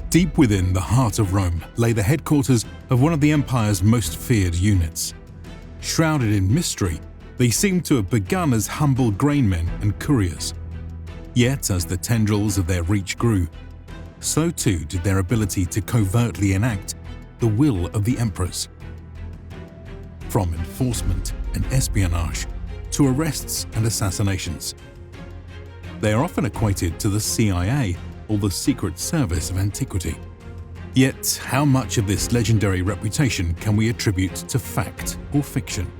Deep within the heart of Rome lay the headquarters of one of the empire's most feared units. Shrouded in mystery, they seemed to have begun as humble grainmen and couriers. Yet, as the tendrils of their reach grew, so too did their ability to covertly enact the will of the emperors. From enforcement and espionage to arrests and assassinations. They are often equated to the CIA or the Secret Service of antiquity. Yet, how much of this legendary reputation can we attribute to fact or fiction?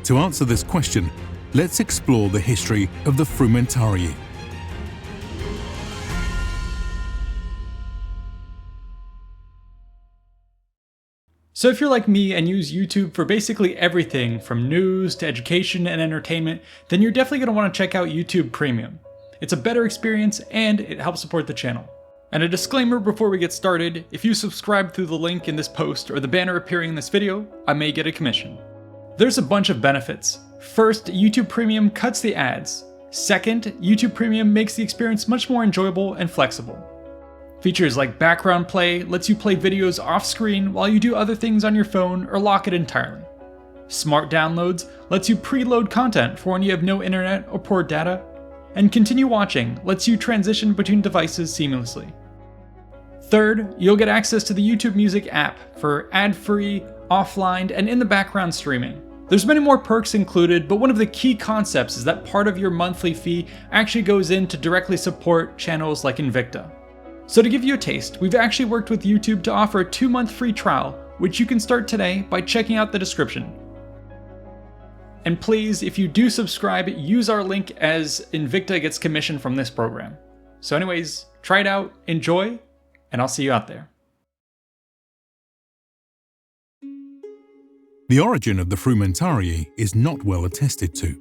To answer this question, let's explore the history of the Frumentarii. So if you're like me and use YouTube for basically everything from news to education and entertainment, then you're definitely going to want to check out YouTube Premium. It's a better experience and it helps support the channel. And a disclaimer before we get started, if you subscribe through the link in this post or the banner appearing in this video, I may get a commission. There's a bunch of benefits. First, YouTube Premium cuts the ads. Second, YouTube Premium makes the experience much more enjoyable and flexible. Features like background play lets you play videos off screen while you do other things on your phone or lock it entirely. Smart Downloads lets you preload content for when you have no internet or poor data. And Continue Watching lets you transition between devices seamlessly. Third, you'll get access to the YouTube Music app for ad-free, offline, and in-the-background streaming. There's many more perks included, but one of the key concepts is that part of your monthly fee actually goes in to directly support channels like Invicta. So to give you a taste, we've actually worked with YouTube to offer a 2-month free trial, which you can start today by checking out the description. And please, if you do subscribe, use our link as Invicta gets commission from this program. So anyways, try it out, enjoy, and I'll see you out there. The origin of the Frumentarii is not well attested to.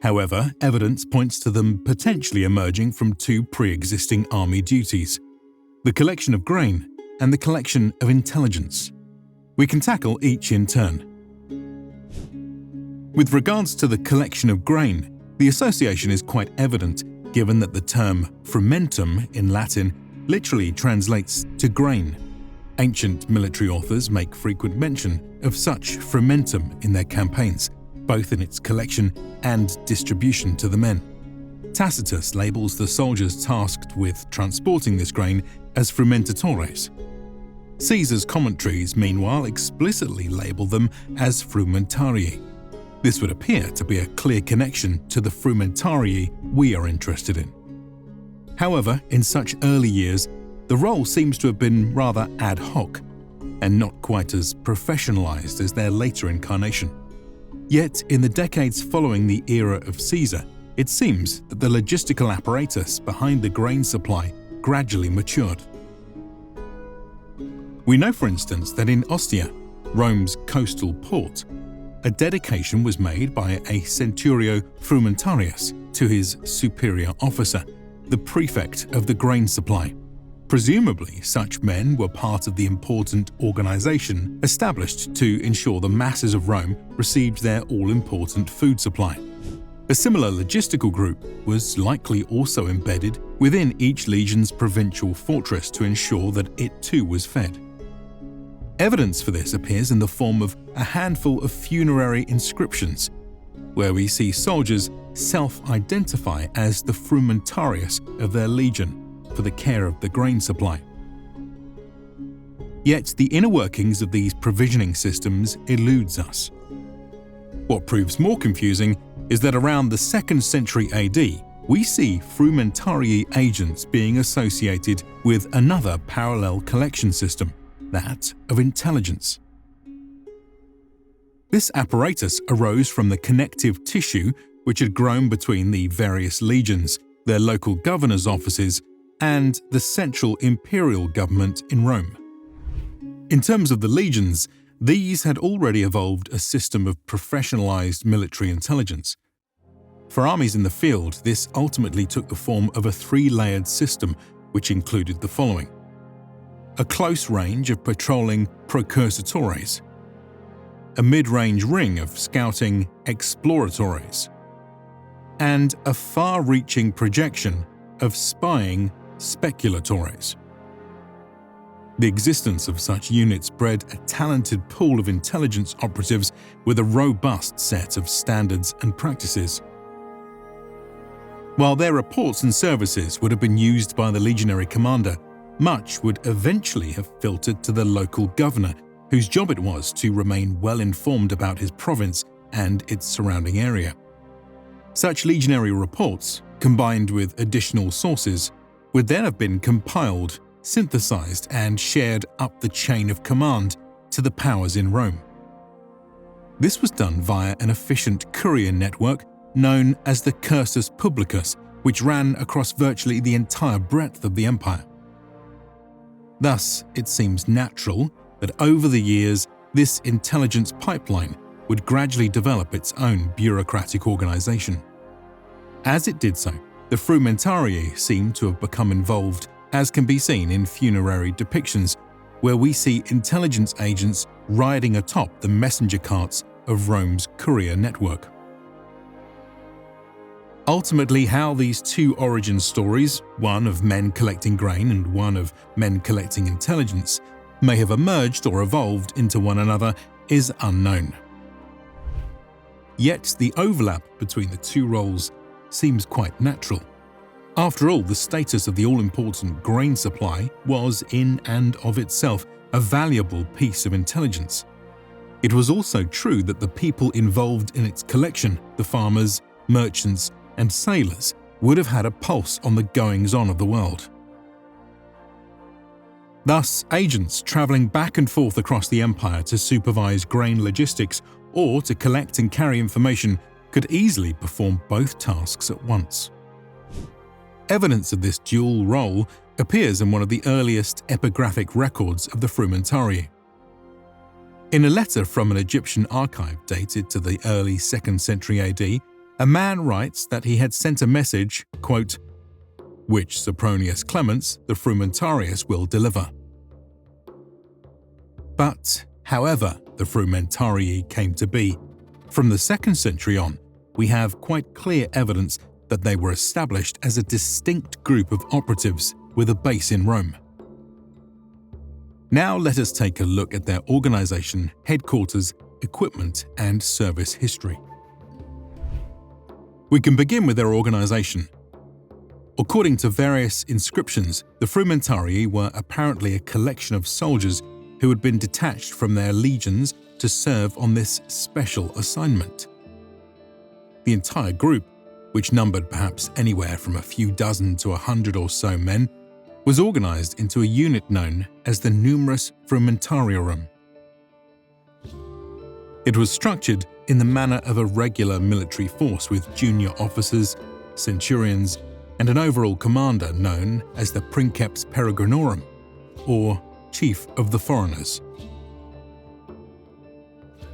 However, evidence points to them potentially emerging from two pre-existing army duties: the collection of grain and the collection of intelligence. We can tackle each in turn. With regards to the collection of grain, the association is quite evident, given that the term frumentum in Latin literally translates to grain. Ancient military authors make frequent mention of such frumentum in their campaigns, both in its collection and distribution to the men. Tacitus labels the soldiers tasked with transporting this grain as frumentatores. Caesar's commentaries, meanwhile, explicitly label them as frumentarii. This would appear to be a clear connection to the Frumentarii we are interested in. However, in such early years, the role seems to have been rather ad hoc and not quite as professionalized as their later incarnation. Yet, in the decades following the era of Caesar, it seems that the logistical apparatus behind the grain supply gradually matured. We know, for instance, that in Ostia, Rome's coastal port, a dedication was made by a centurio frumentarius to his superior officer, the prefect of the grain supply. Presumably, such men were part of the important organization established to ensure the masses of Rome received their all-important food supply. A similar logistical group was likely also embedded within each legion's provincial fortress to ensure that it too was fed. Evidence for this appears in the form of a handful of funerary inscriptions, where we see soldiers self-identify as the frumentarius of their legion for the care of the grain supply. Yet the inner workings of these provisioning systems eludes us. What proves more confusing is that around the 2nd century AD, we see Frumentarii agents being associated with another parallel collection system, that of intelligence. This apparatus arose from the connective tissue which had grown between the various legions, their local governors' offices, and the central imperial government in Rome. In terms of the legions, these had already evolved a system of professionalized military intelligence. For armies in the field, this ultimately took the form of a 3-layered system which included the following: a close range of patrolling procursatores, a mid-range ring of scouting exploratores, and a far-reaching projection of spying speculatores. The existence of such units bred a talented pool of intelligence operatives with a robust set of standards and practices. While their reports and services would have been used by the legionary commander, much would eventually have filtered to the local governor, whose job it was to remain well informed about his province and its surrounding area. Such legionary reports, combined with additional sources, would then have been compiled, synthesized, and shared up the chain of command to the powers in Rome. This was done via an efficient courier network known as the Cursus Publicus, which ran across virtually the entire breadth of the empire. Thus, it seems natural that over the years, this intelligence pipeline would gradually develop its own bureaucratic organization. As it did so, the Frumentarii seem to have become involved, as can be seen in funerary depictions, where we see intelligence agents riding atop the messenger carts of Rome's courier network. Ultimately, how these two origin stories, one of men collecting grain and one of men collecting intelligence, may have emerged or evolved into one another is unknown. Yet the overlap between the two roles seems quite natural. After all, the status of the all-important grain supply was in and of itself a valuable piece of intelligence. It was also true that the people involved in its collection, the farmers, merchants, and sailors, would have had a pulse on the goings-on of the world. Thus, agents travelling back and forth across the empire to supervise grain logistics or to collect and carry information could easily perform both tasks at once. Evidence of this dual role appears in one of the earliest epigraphic records of the Frumentarii. In a letter from an Egyptian archive dated to the early 2nd century AD, a man writes that he had sent a message, quote, "which Sempronius Clemens, the Frumentarius, will deliver." But, however the Frumentarii came to be, from the 2nd century on, we have quite clear evidence that they were established as a distinct group of operatives with a base in Rome. Now let us take a look at their organization, headquarters, equipment, and service history. We can begin with their organization. According to various inscriptions, the Frumentarii were apparently a collection of soldiers who had been detached from their legions to serve on this special assignment. The entire group, which numbered perhaps anywhere from a few dozen to 100 or so men, was organized into a unit known as the Numerus Frumentariorum. It was structured in the manner of a regular military force with junior officers, centurions, and an overall commander known as the Princeps Peregrinorum, or Chief of the Foreigners.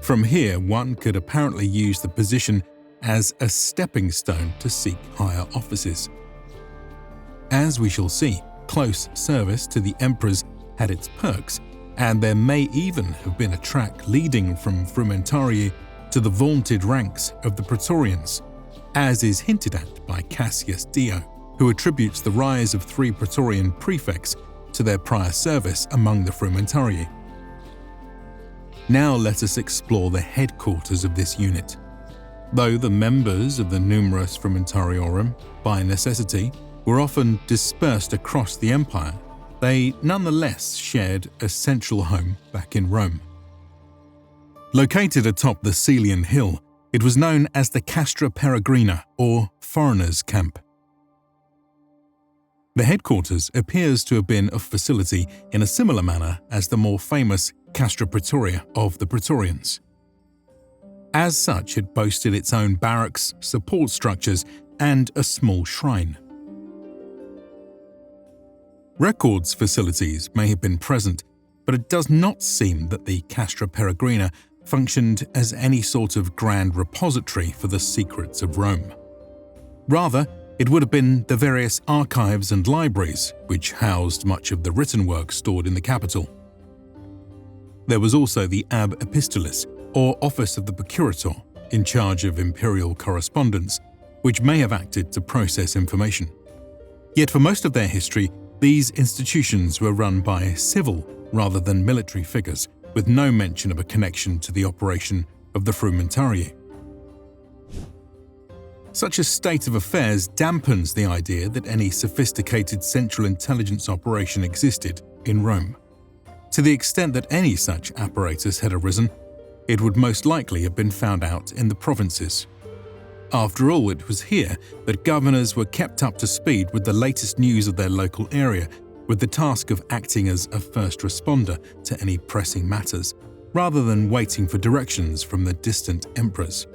From here, one could apparently use the position as a stepping stone to seek higher offices. As we shall see, close service to the emperors had its perks, and there may even have been a track leading from Frumentarii to the vaunted ranks of the Praetorians, as is hinted at by Cassius Dio, who attributes the rise of 3 Praetorian prefects to their prior service among the Frumentarii. Now let us explore the headquarters of this unit. Though the members of the Numerus Frumentariorum, by necessity, were often dispersed across the empire, they nonetheless shared a central home back in Rome. Located atop the Celian Hill, it was known as the Castra Peregrina, or Foreigners' Camp. The headquarters appears to have been a facility in a similar manner as the more famous Castra Praetoria of the Praetorians. As such, it boasted its own barracks, support structures, and a small shrine. Records facilities may have been present, but it does not seem that the Castra Peregrina functioned as any sort of grand repository for the secrets of Rome. Rather, it would have been the various archives and libraries which housed much of the written work stored in the capital. There was also the Ab Epistolis, or Office of the Procurator, in charge of imperial correspondence, which may have acted to process information. Yet for most of their history, these institutions were run by civil rather than military figures, with no mention of a connection to the operation of the Frumentarii. Such a state of affairs dampens the idea that any sophisticated central intelligence operation existed in Rome. To the extent that any such apparatus had arisen, it would most likely have been found out in the provinces. After all, it was here that governors were kept up to speed with the latest news of their local area, with the task of acting as a first responder to any pressing matters, rather than waiting for directions from the distant emperors.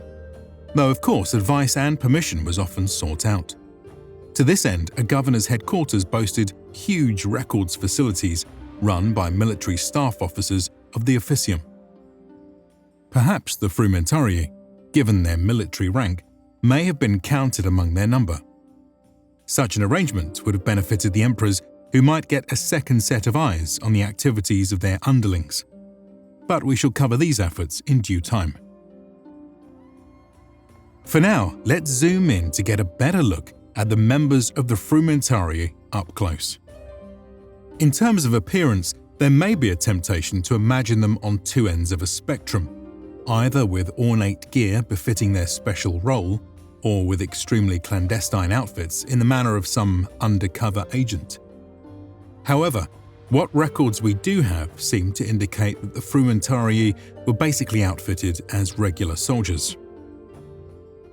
Though, of course, advice and permission was often sought out. To this end, a governor's headquarters boasted huge records facilities run by military staff officers of the officium. Perhaps the Frumentarii, given their military rank, may have been counted among their number. Such an arrangement would have benefited the emperors, who might get a second set of eyes on the activities of their underlings. But we shall cover these efforts in due time. For now, let's zoom in to get a better look at the members of the Frumentarii up close. In terms of appearance, there may be a temptation to imagine them on two ends of a spectrum, either with ornate gear befitting their special role, or with extremely clandestine outfits in the manner of some undercover agent. However, what records we do have seem to indicate that the Frumentarii were basically outfitted as regular soldiers.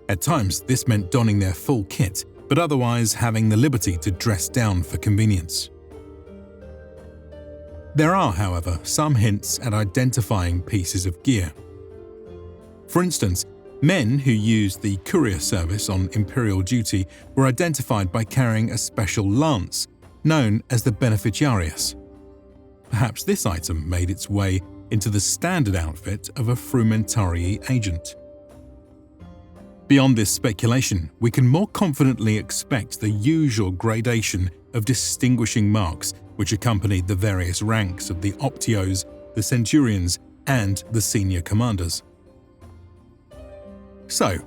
At times, this meant donning their full kit, but otherwise having the liberty to dress down for convenience. There are, however, some hints at identifying pieces of gear. For instance, men who used the courier service on imperial duty were identified by carrying a special lance, known as the beneficiarius. Perhaps this item made its way into the standard outfit of a Frumentarii agent. Beyond this speculation, we can more confidently expect the usual gradation of distinguishing marks which accompanied the various ranks of the optios, the centurions, and the senior commanders. So,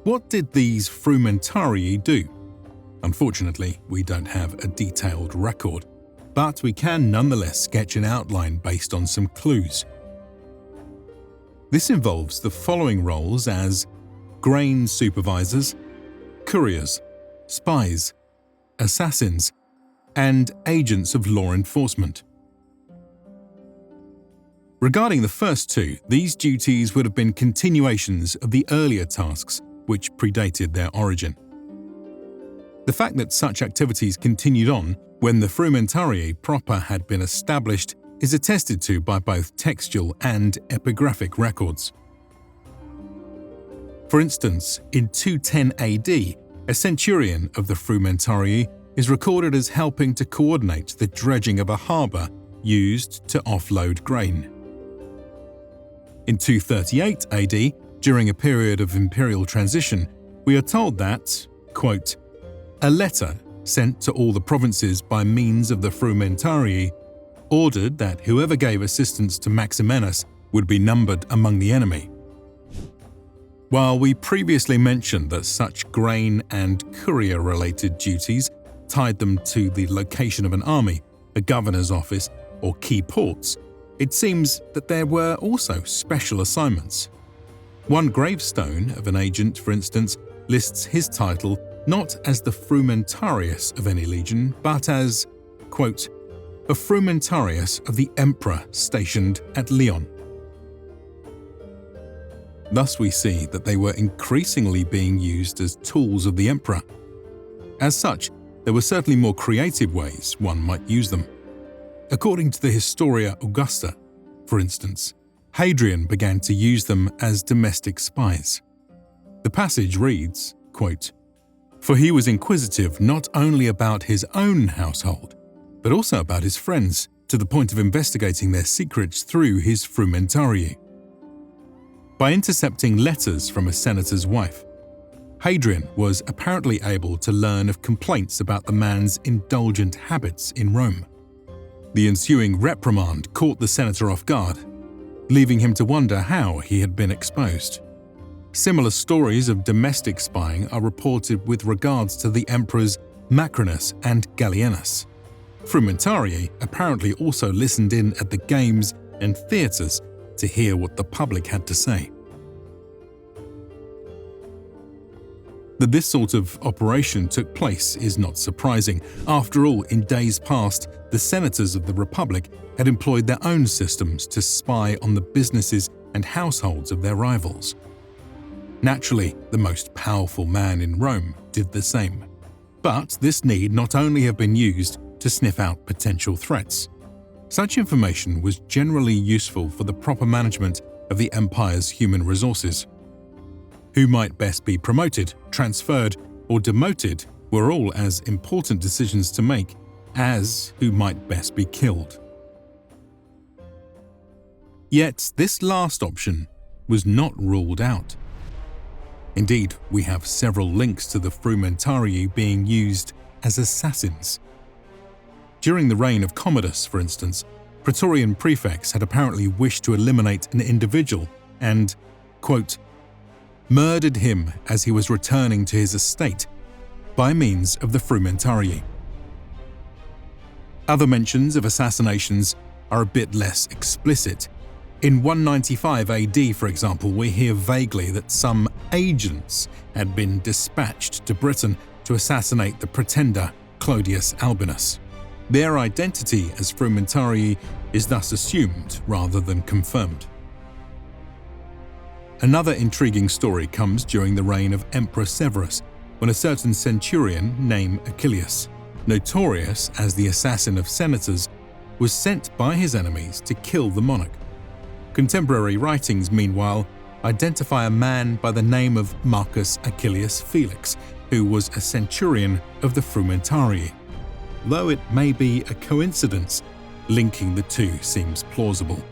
what did these Frumentarii do? Unfortunately, we don't have a detailed record, but we can nonetheless sketch an outline based on some clues. This involves the following roles as grain supervisors, couriers, spies, assassins, and agents of law enforcement. Regarding the first two, these duties would have been continuations of the earlier tasks which predated their origin. The fact that such activities continued on when the Frumentarii proper had been established is attested to by both textual and epigraphic records. For instance, in 210 AD, a centurion of the Frumentarii is recorded as helping to coordinate the dredging of a harbour used to offload grain. In 238 AD, during a period of imperial transition, we are told that, quote, a letter sent to all the provinces by means of the Frumentarii ordered that whoever gave assistance to Maximinus would be numbered among the enemy. While we previously mentioned that such grain and courier-related duties tied them to the location of an army, a governor's office, or key ports, it seems that there were also special assignments. One gravestone of an agent, for instance, lists his title not as the Frumentarius of any legion, but as, quote, a Frumentarius of the Emperor stationed at Lyon. Thus we see that they were increasingly being used as tools of the Emperor. As such, there were certainly more creative ways one might use them. According to the Historia Augusta, for instance, Hadrian began to use them as domestic spies. The passage reads, quote, for he was inquisitive not only about his own household, but also about his friends, to the point of investigating their secrets through his Frumentarii. By intercepting letters from a senator's wife, Hadrian was apparently able to learn of complaints about the man's indulgent habits in Rome. The ensuing reprimand caught the senator off guard, leaving him to wonder how he had been exposed. Similar stories of domestic spying are reported with regards to the emperors Macrinus and Gallienus. Frumentarii apparently also listened in at the games and theatres to hear what the public had to say. That this sort of operation took place is not surprising. After all, in days past, the senators of the Republic had employed their own systems to spy on the businesses and households of their rivals. Naturally, the most powerful man in Rome did the same. But this need not only have been used to sniff out potential threats. Such information was generally useful for the proper management of the empire's human resources. Who might best be promoted, transferred, or demoted were all as important decisions to make as who might best be killed. Yet this last option was not ruled out. Indeed, we have several links to the Frumentarii being used as assassins. During the reign of Commodus, for instance, Praetorian prefects had apparently wished to eliminate an individual and, quote, murdered him as he was returning to his estate by means of the Frumentarii. Other mentions of assassinations are a bit less explicit. In 195 AD, for example, we hear vaguely that some agents had been dispatched to Britain to assassinate the pretender Clodius Albinus. Their identity as Frumentarii is thus assumed rather than confirmed. Another intriguing story comes during the reign of Emperor Severus, when a certain centurion named Achilles, notorious as the assassin of senators, was sent by his enemies to kill the monarch. Contemporary writings, meanwhile, identify a man by the name of Marcus Achilles Felix, who was a centurion of the Frumentarii. Though it may be a coincidence, linking the two seems plausible.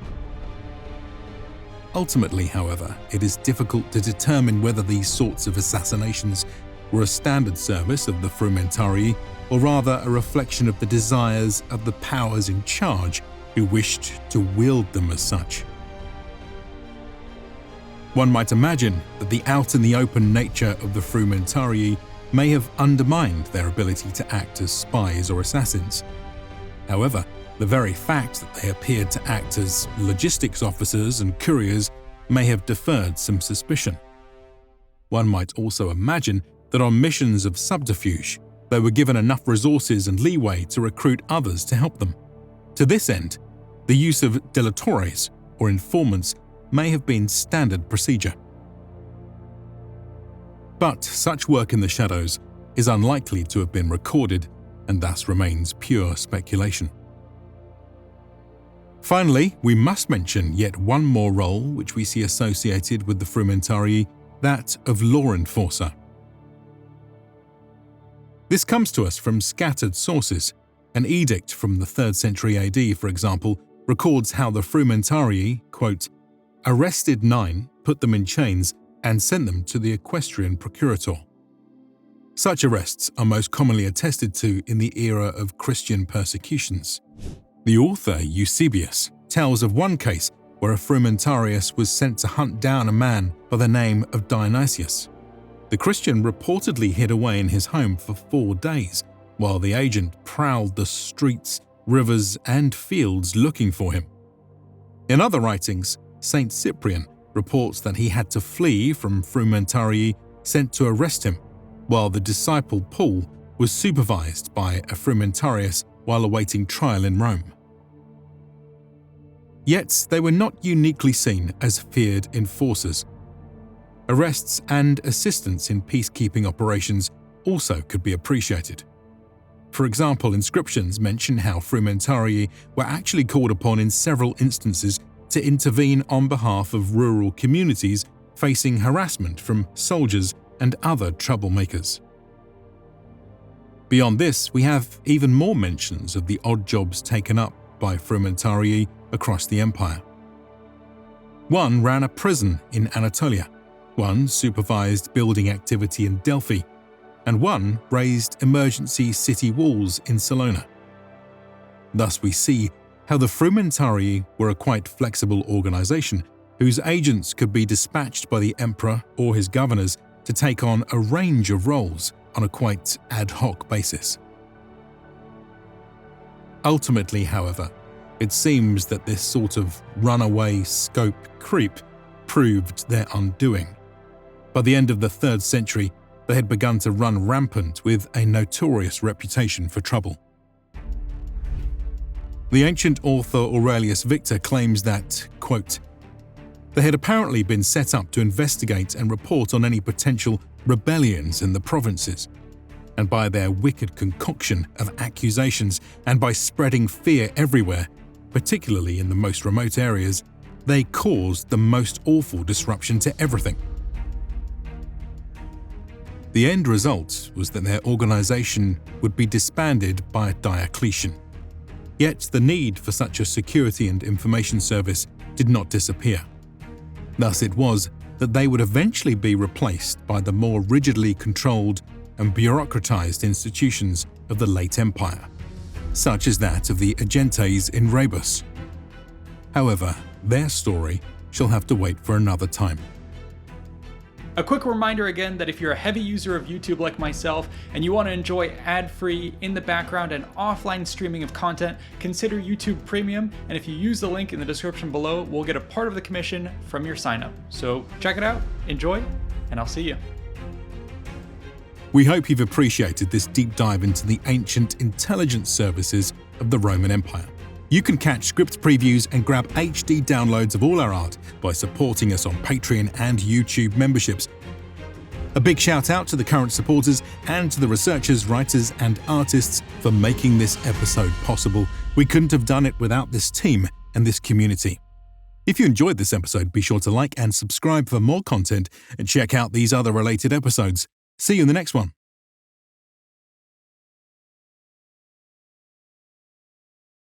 Ultimately, however, it is difficult to determine whether these sorts of assassinations were a standard service of the Frumentarii, or rather a reflection of the desires of the powers in charge who wished to wield them as such. One might imagine that the out-in-the-open nature of the Frumentarii may have undermined their ability to act as spies or assassins. However, the very fact that they appeared to act as logistics officers and couriers may have deferred some suspicion. One might also imagine that on missions of subterfuge, they were given enough resources and leeway to recruit others to help them. To this end, the use of delatores, or informants, may have been standard procedure. But such work in the shadows is unlikely to have been recorded and thus remains pure speculation. Finally, we must mention yet one more role which we see associated with the Frumentarii, that of law enforcer. This comes to us from scattered sources. An edict from the 3rd century AD, for example, records how the Frumentarii, quote, arrested 9, put them in chains, and sent them to the equestrian procurator. Such arrests are most commonly attested to in the era of Christian persecutions. The author Eusebius tells of one case where a Frumentarius was sent to hunt down a man by the name of Dionysius. The Christian reportedly hid away in his home for 4 days, while the agent prowled the streets, rivers, and fields looking for him. In other writings, Saint Cyprian reports that he had to flee from Frumentarii sent to arrest him, while the disciple Paul was supervised by a Frumentarius while awaiting trial in Rome. Yet they were not uniquely seen as feared enforcers. Arrests and assistance in peacekeeping operations also could be appreciated. For example, inscriptions mention how Frumentarii were actually called upon in several instances to intervene on behalf of rural communities facing harassment from soldiers and other troublemakers. Beyond this, we have even more mentions of the odd jobs taken up by Frumentarii across the empire. One ran a prison in Anatolia, one supervised building activity in Delphi, and one raised emergency city walls in Salona. Thus we see how the Frumentarii were a quite flexible organization whose agents could be dispatched by the emperor or his governors to take on a range of roles on a quite ad hoc basis. Ultimately, however, it seems that this sort of runaway scope creep proved their undoing. By the end of the 3rd century, they had begun to run rampant with a notorious reputation for trouble. The ancient author Aurelius Victor claims that, quote, they had apparently been set up to investigate and report on any potential rebellions in the provinces, and by their wicked concoction of accusations and by spreading fear everywhere, particularly in the most remote areas, they caused the most awful disruption to everything. The end result was that their organization would be disbanded by Diocletian. Yet the need for such a security and information service did not disappear. Thus it was that they would eventually be replaced by the more rigidly controlled and bureaucratized institutions of the late Empire, such as that of the Agentes in Rebus. However, their story shall have to wait for another time. A quick reminder again that if you're a heavy user of YouTube like myself and you want to enjoy ad-free, in the background and offline streaming of content, consider YouTube Premium, and if you use the link in the description below, we'll get a part of the commission from your sign up. So check it out, enjoy, and I'll see you. We hope you've appreciated this deep dive into the ancient intelligence services of the Roman Empire. You can catch script previews and grab HD downloads of all our art by supporting us on Patreon and YouTube memberships. A big shout out to the current supporters and to the researchers, writers, and artists for making this episode possible. We couldn't have done it without this team and this community. If you enjoyed this episode, be sure to like and subscribe for more content and check out these other related episodes. See you in the next one.